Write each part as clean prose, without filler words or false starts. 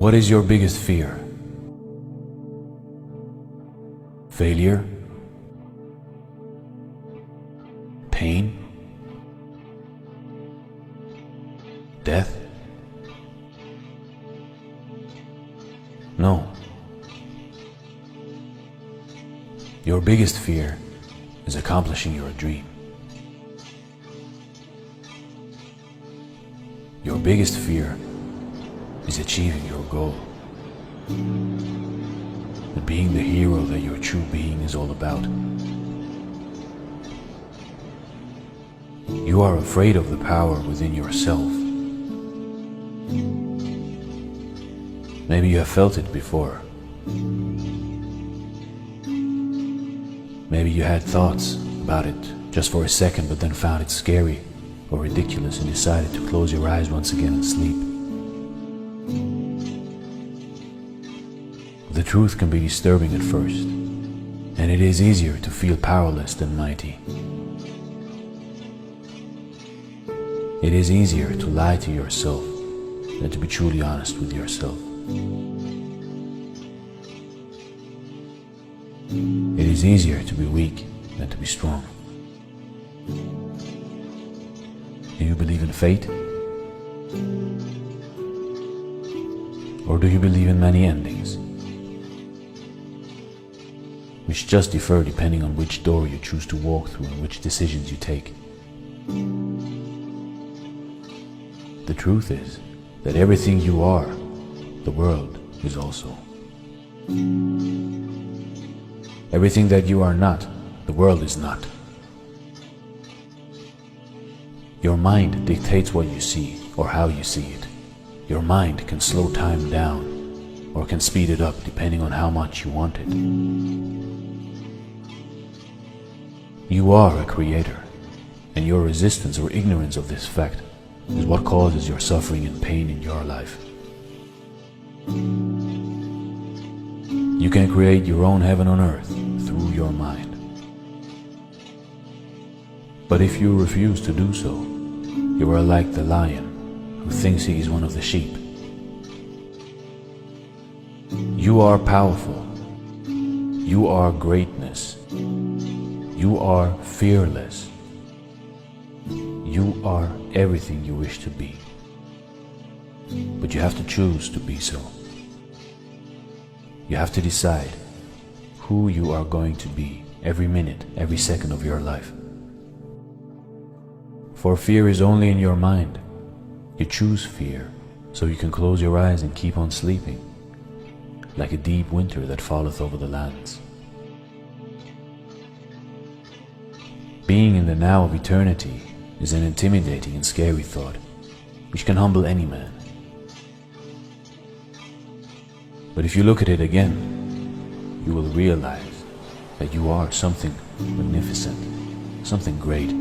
What is your biggest fear? Failure? Pain? Death? No. Your biggest fear is accomplishing your dream. Your biggest fear is achieving your goal. And being the hero that your true being is all about. You are afraid of the power within yourself. Maybe you have felt it before. Maybe you had thoughts about it just for a second, but then found it scary or ridiculous and decided to close your eyes once again and sleep. The truth can be disturbing at first, and it is easier to feel powerless than mighty. It is easier to lie to yourself than to be truly honest with yourself. It is easier to be weak than to be strong. Do you believe in fate? Or do you believe in many endings, which just differ depending on which door you choose to walk through and which decisions you take? The truth is that everything you are, the world is also. Everything that you are not, the world is not. Your mind dictates what you see or how you see it. Your mind can slow time down or can speed it up depending on how much you want it. You are a creator, and your resistance or ignorance of this fact is what causes your suffering and pain in your life. You can create your own heaven on earth through your mind. But if you refuse to do so, you are like the lion who thinks he is one of the sheep. You are powerful. You are greatness. You are fearless. You are everything you wish to be. But you have to choose to be so. You have to decide who you are going to be every minute, every second of your life. For fear is only in your mind. You choose fear, so you can close your eyes and keep on sleeping, like a deep winter that falleth over the lands. Being in the now of eternity is an intimidating and scary thought, which can humble any man. But if you look at it again, you will realize that you are something magnificent, something great.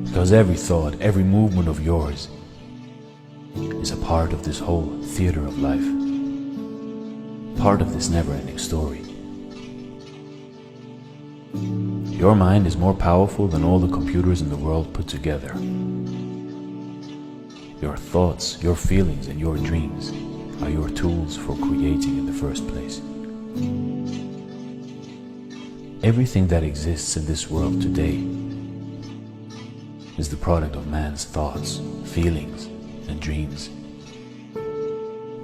Because every thought, every movement of yours is a part of this whole theater of life, part of this never-ending story. Your mind is more powerful than all the computers in the world put together. Your thoughts, your feelings, and your dreams are your tools for creating in the first place. Everything that exists in this world today is the product of man's thoughts, feelings, and dreams,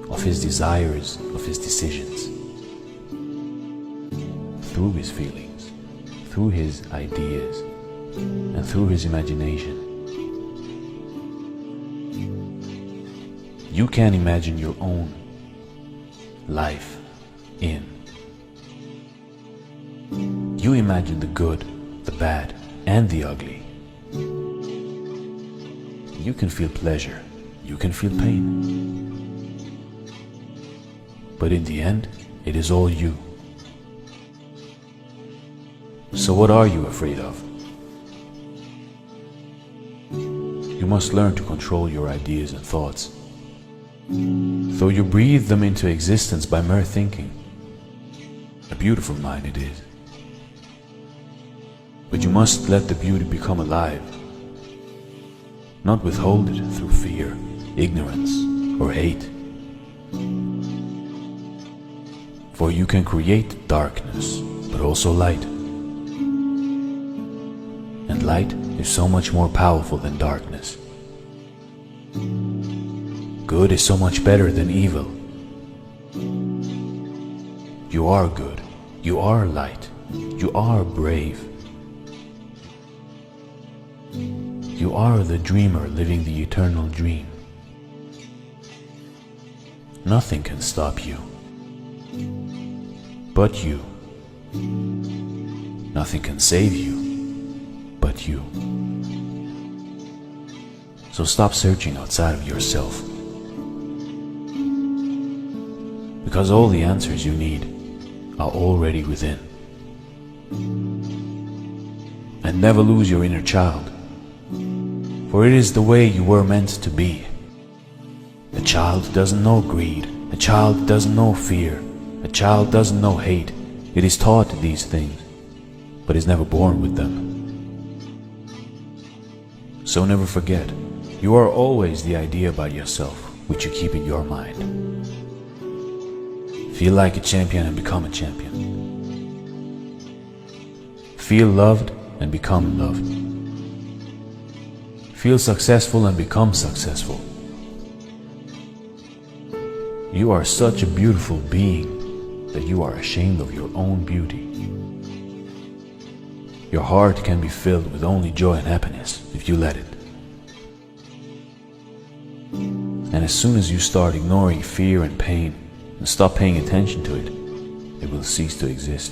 of his desires, of his decisions. Through his feelings, through his ideas, and through his imagination. You can imagine your own life in. You imagine the good, the bad, and the ugly. You can feel pleasure, you can feel pain. But in the end, it is all you. So what are you afraid of? You must learn to control your ideas and thoughts. Though you breathe them into existence by mere thinking, a beautiful mind it is. But you must let the beauty become alive, not withhold it through fear, ignorance, or hate. For you can create darkness, but also light. And light is so much more powerful than darkness. Good is so much better than evil. You are good. You are light. You are brave. You are the dreamer living the eternal dream. Nothing can stop you but you. Nothing can save you but you. So stop searching outside of yourself, because all the answers you need are already within. And never lose your inner child, for it is the way you were meant to be. A child doesn't know greed. A child doesn't know fear. A child doesn't know hate. It is taught these things, but is never born with them. So never forget, you are always the idea about yourself which you keep in your mind. Feel like a champion and become a champion. Feel loved and become loved. Feel successful and become successful. You are such a beautiful being that you are ashamed of your own beauty. Your heart can be filled with only joy and happiness if you let it. And as soon as you start ignoring fear and pain and stop paying attention to it, it will cease to exist.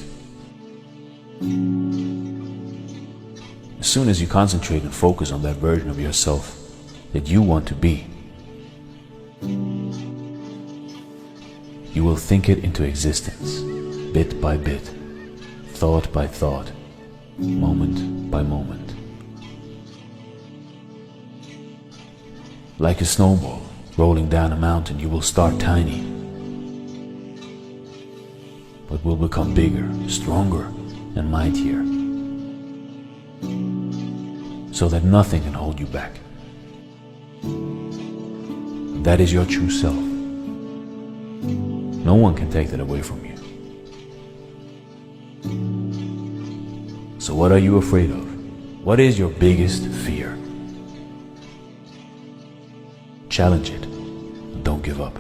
As soon as you concentrate and focus on that version of yourself that you want to be, you will think it into existence, bit by bit, thought by thought, moment by moment. Like a snowball rolling down a mountain, you will start tiny, but will become bigger, stronger, and mightier, so that nothing can hold you back. That is your true self. No one can take that away from you. So what are you afraid of? What is your biggest fear? Challenge it. Don't give up.